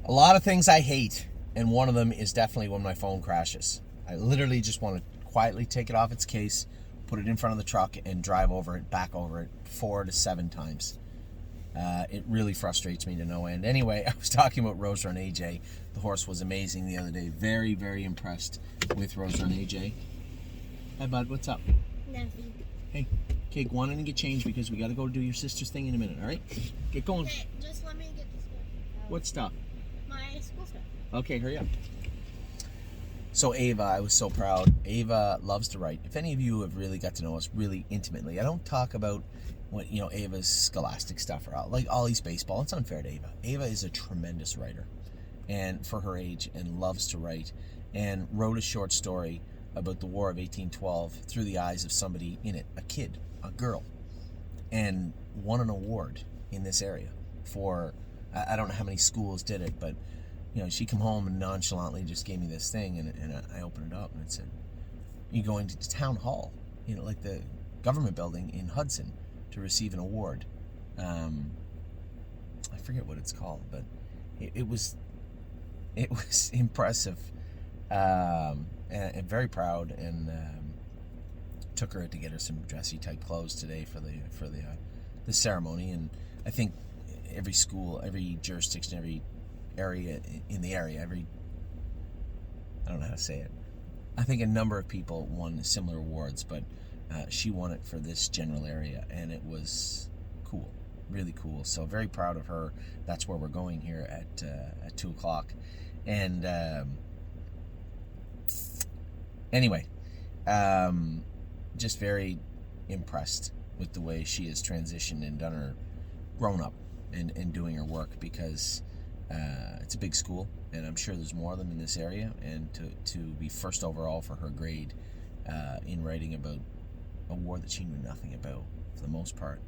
A lot of things I hate, and one of them is definitely when my phone crashes. I literally just want to quietly take it off its case, put it in front of the truck, and drive over it, back over it 4 to 7 times. It really frustrates me to no end. Anyway, I was talking about Rose Run AJ. The horse was amazing the other day. Very, very impressed with Rose Run AJ. Hi, bud. What's up? Nothing. Hey, okay, go on in and get changed because we got to go do your sister's thing in a minute, all right? Get going. Okay, just let me get this stuff. What stuff? My school stuff. Okay, hurry up. So Ava, I was so proud. Ava loves to write. If any of you have really got to know us really intimately, I don't talk about what Ava's scholastic stuff or like Ollie's baseball. It's unfair to Ava. Ava is a tremendous writer, and for her age, and loves to write, and wrote a short story about the War of 1812 through the eyes of somebody in it, a kid, a girl, and won an award in this area for, I don't know how many schools did it, but she come home and nonchalantly just gave me this thing, and I opened it up and it said, "You're going to town hall, like the government building in Hudson, to receive an award." I forget what it's called, but it was impressive, and very proud, and took her to get her some dressy type clothes today for the ceremony. And I think every school, every jurisdiction, every area in the area, I don't know how to say it. I think a number of people won similar awards, but she won it for this general area, and it was cool, really cool. So very proud of her. That's where we're going here at 2:00. And anyway, just very impressed with the way she has transitioned and done her grown up and doing her work, because it's a big school, and I'm sure there's more of them in this area. And to be first overall for her grade in writing about a war that she knew nothing about for the most part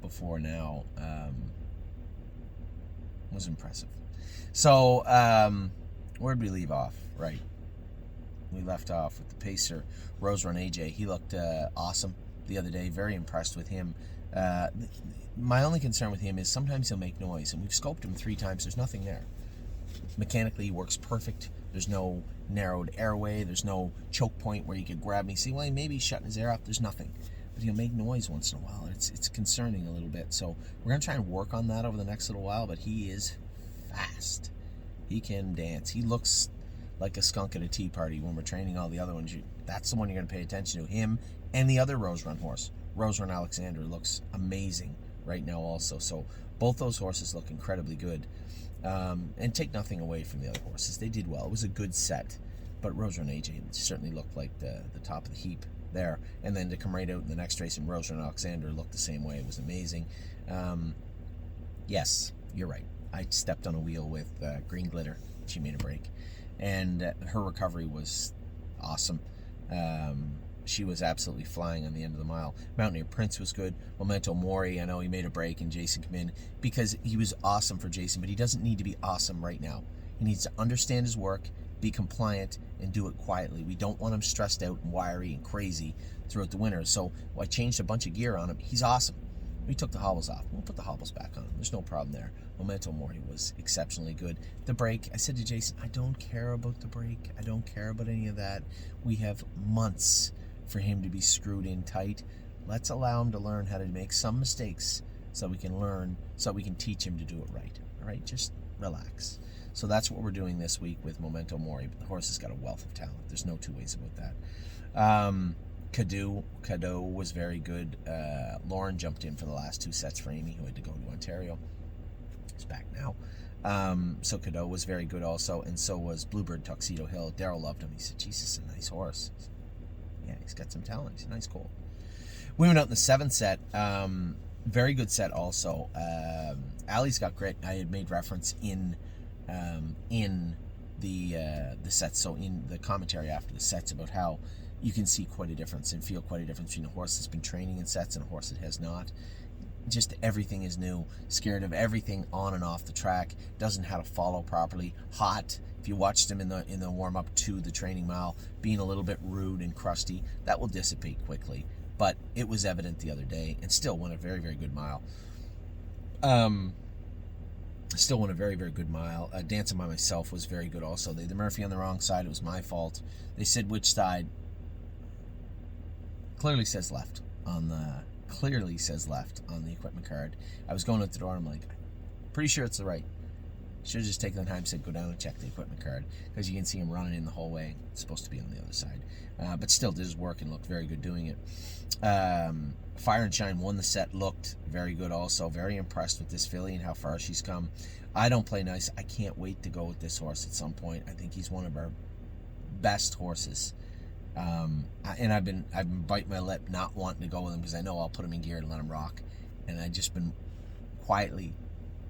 before now was impressive. So where'd we leave off? Right, we left off with the pacer, Rose Run AJ. He looked awesome the other day. Very impressed with him. My only concern with him is sometimes he'll make noise, and we've scoped him 3 times. There's nothing there. Mechanically, he works perfect. There's no narrowed airway. There's no choke point where you could grab me. See, well, maybe he's shutting his air off. There's nothing. But he'll make noise once in a while. It's concerning a little bit. So we're going to try and work on that over the next little while, but he is fast. He can dance. He looks like a skunk at a tea party when we're training all the other ones. That's the one you're going to pay attention to. Him and the other Rose Run horse. Rose Run Alexander looks amazing right now also. So both those horses look incredibly good. And take nothing away from the other horses. They did well. It was a good set. But Rose Run AJ certainly looked like the top of the heap there. And then to come right out in the next race, and Rose Run Alexander looked the same way. It was amazing. Yes, you're right. I stepped on a wheel with green glitter. She made a break. And her recovery was awesome. She was absolutely flying on the end of the mile. Mountaineer Prince was good. Memento Mori, I know he made a break, and Jason came in because he was awesome for Jason, but he doesn't need to be awesome right now. He needs to understand his work, be compliant, and do it quietly. We don't want him stressed out and wiry and crazy throughout the winter. So I changed a bunch of gear on him. He's awesome. We took the hobbles off. We'll put the hobbles back on him. There's no problem there. Memento Mori was exceptionally good. The break, I said to Jason, I don't care about the break. I don't care about any of that. We have months for him to be screwed in tight. Let's allow him to learn how to make some mistakes so we can learn, so we can teach him to do it right. All right, just relax. So that's what we're doing this week with Memento Mori. But the horse has got a wealth of talent. There's no two ways about that. Cadeau was very good. Lauren jumped in for the last 2 sets for Amy, who had to go to Ontario. He's back now. So Cadeau was very good also, and so was Bluebird Tuxedo Hill. Daryl loved him. He said, Jesus, a nice horse. Yeah, he's got some talent. He's a nice colt. We went out in the 7th set. Very good set also. Allie's got grit. I had made reference in the sets, so in the commentary after the sets, about how you can see quite a difference and feel quite a difference between a horse that's been training in sets and a horse that has not. Just everything is new. Scared of everything on and off the track. Doesn't know how to follow properly. Hot. If you watched him in the warm-up to the training mile, being a little bit rude and crusty, that will dissipate quickly. But it was evident the other day, and still won a very, very good mile. Still won a very, very good mile. Dancing by Myself was very good also. They had the Murphy on the wrong side. It was my fault. They said which side. Clearly says left on the equipment card. I was going out the door. I'm like, pretty sure it's the right. Should have just taken the time and said go down and check the equipment card, because you can see him running in the whole way. It's supposed to be on the other side, but still did his work and looked very good doing it. Fire and Shine won the set, looked very good also. Very impressed with this filly and how far she's come. I don't play nice. I can't wait to go with this horse at some point. I think he's one of our best horses. And I've been biting my lip not wanting to go with him, because I know I'll put him in gear and let him rock. And I've just been quietly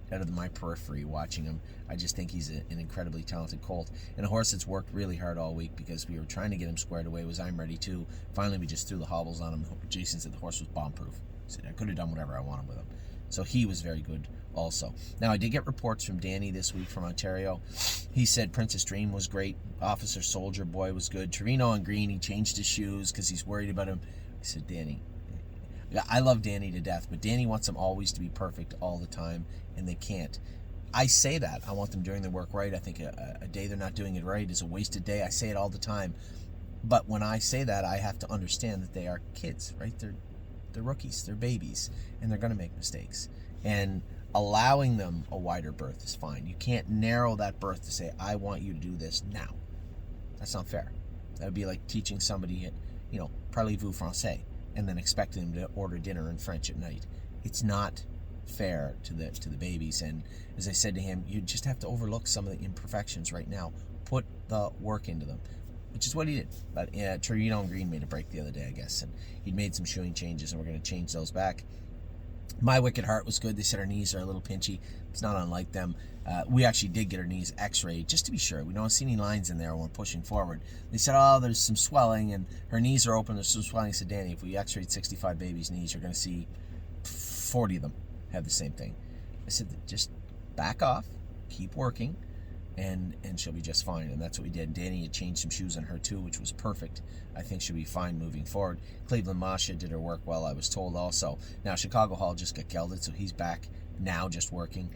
out of my periphery watching him. I just think he's an incredibly talented colt, and a horse that's worked really hard all week, because we were trying to get him squared away. Was I'm ready too. Finally, we just threw the hobbles on him. Jason said the horse was bomb-proof. He said I could have done whatever I wanted with him. So he was very good also. Now, I did get reports from Danny this week from Ontario. He said Princess Dream was great. Officer Soldier Boy was good. Trevino on green, he changed his shoes because he's worried about him. I said, Danny, I love Danny to death, but Danny wants them always to be perfect all the time, and they can't. I say that. I want them doing their work right. I think a day they're not doing it right is a wasted day. I say it all the time. But when I say that, I have to understand that they are kids, right? They're rookies. They're babies, and they're going to make mistakes. And allowing them a wider berth is fine. You can't narrow that berth to say, I want you to do this now. That's not fair. That would be like teaching somebody, parlez-vous français, and then expecting them to order dinner in French at night. It's not fair to the babies. And as I said to him, you just have to overlook some of the imperfections right now. Put the work into them, which is what he did. But Trevino and Green made a break the other day, I guess, and he'd made some shoeing changes, and we're going to change those back. My Wicked Heart was good. They said her knees are a little pinchy. It's not unlike them. We actually did get her knees x-rayed just to be sure. We don't see any lines in there when we're pushing forward. They said, there's some swelling and her knees are open. There's some swelling. I said, Danny, if we x-rayed 65 babies' knees, you're going to see 40 of them have the same thing. I said, just back off, keep working, and she'll be just fine. And that's what we did. Danny had changed some shoes on her too, which was perfect. I think she'll be fine moving forward. Cleveland Masha did her work well, I was told also. Now, Chicago Hall just got gelded, so he's back now just working.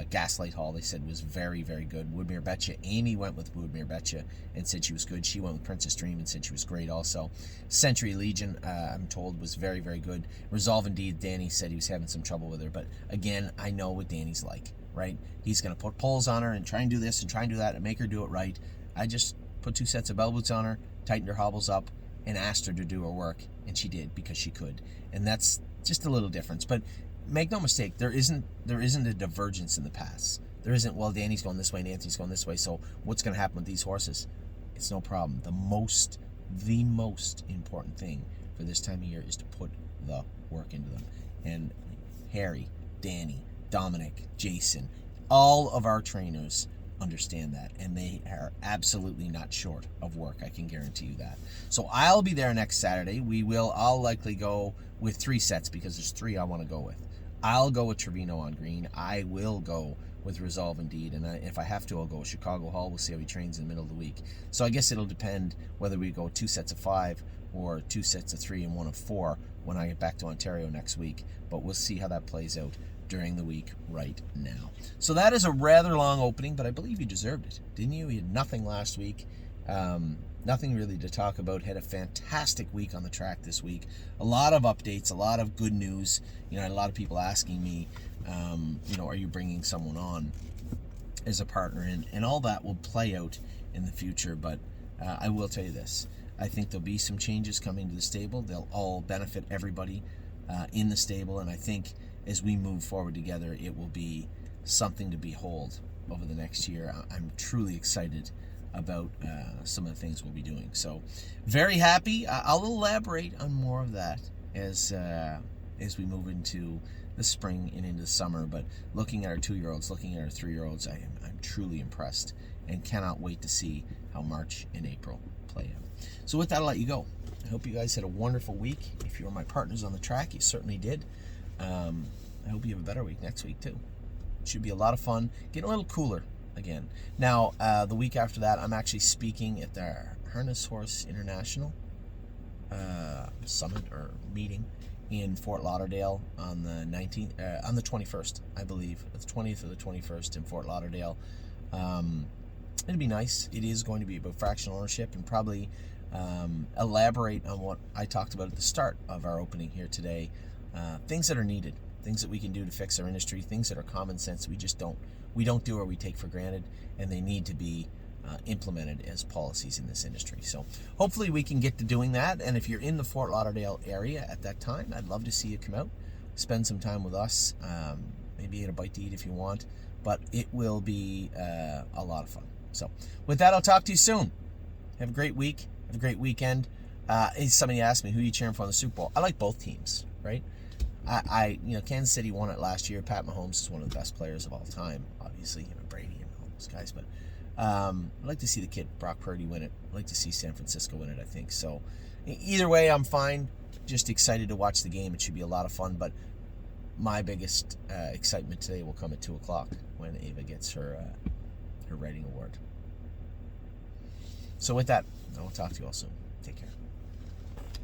Gaslight Hall, they said, was very, very good. Woodmere Betcha, Amy went with Woodmere Betcha and said she was good. She went with Princess Dream and said she was great also. Century Legion, I'm told, was very, very good. Resolve Indeed, Danny said he was having some trouble with her, but again, I know what Danny's like, right? He's going to put poles on her and try and do this and try and do that and make her do it right. I just put 2 sets of bell boots on her, tightened her hobbles up, and asked her to do her work, and she did because she could. And that's just a little difference. But make no mistake, there isn't a divergence in the paths. There isn't, well, Danny's going this way and Anthony's going this way, so what's going to happen with these horses? It's no problem. The most important thing for this time of year is to put the work into them. And Harry, Danny, Dominic, Jason, all of our trainers understand that, and they are absolutely not short of work. I can guarantee you that. So I'll be there next Saturday. I'll likely go with 3 sets because there's 3 I want to go with. I'll go with Trevino on green. I will go with Resolve Indeed, and if I have to, I'll go with Chicago Hall. We'll see how he trains in the middle of the week. So I guess it'll depend whether we go 2 sets of 5 or 2 sets of 3 and 1 of 4 when I get back to Ontario next week. But we'll see how that plays out during the week right now. So that is a rather long opening, but I believe you deserved it, didn't you? You had nothing last week. Nothing really to talk about. Had a fantastic week on the track this week. A lot of updates, a lot of good news. I had a lot of people asking me, are you bringing someone on as a partner? And all that will play out in the future. But I will tell you this. I think there'll be some changes coming to the stable. They'll all benefit everybody in the stable. And I think as we move forward together, it will be something to behold over the next year. I'm truly excited about some of the things we'll be doing. So very happy. I'll elaborate on more of that as we move into the spring and into the summer. But looking at our 2-year-olds, looking at our 3-year-olds, I'm truly impressed and cannot wait to see how March and April play out. So with that, I'll let you go. I hope you guys had a wonderful week. If you were my partners on the track, you certainly did. I hope you have a better week next week too. It should be a lot of fun. Getting a little cooler again. Now, the week after that, I'm actually speaking at the Harness Horse International summit or meeting in Fort Lauderdale on the 21st, I believe. The 20th or the 21st in Fort Lauderdale. It'd be nice. It is going to be about fractional ownership and probably elaborate on what I talked about at the start of our opening here today. Things that are needed, things that we can do to fix our industry, things that are common sense we don't do or we take for granted, and they need to be implemented as policies in this industry. So hopefully we can get to doing that. And if you're in the Fort Lauderdale area at that time, I'd love to see you come out, spend some time with us, maybe get a bite to eat if you want, but it will be a lot of fun. So with that, I'll talk to you soon. Have a great week. Have a great weekend. Somebody asked me, who are you cheering for in the Super Bowl? I like both teams, right? Kansas City won it last year. Pat Mahomes is one of the best players of all time, obviously, Brady and all those guys, but I'd like to see the kid Brock Purdy win it. I'd like to see San Francisco win it, I think. So either way, I'm fine. Just excited to watch the game. It should be a lot of fun, but my biggest excitement today will come at 2 o'clock when Ava gets her writing award. So with that, I will talk to you all soon. Take care.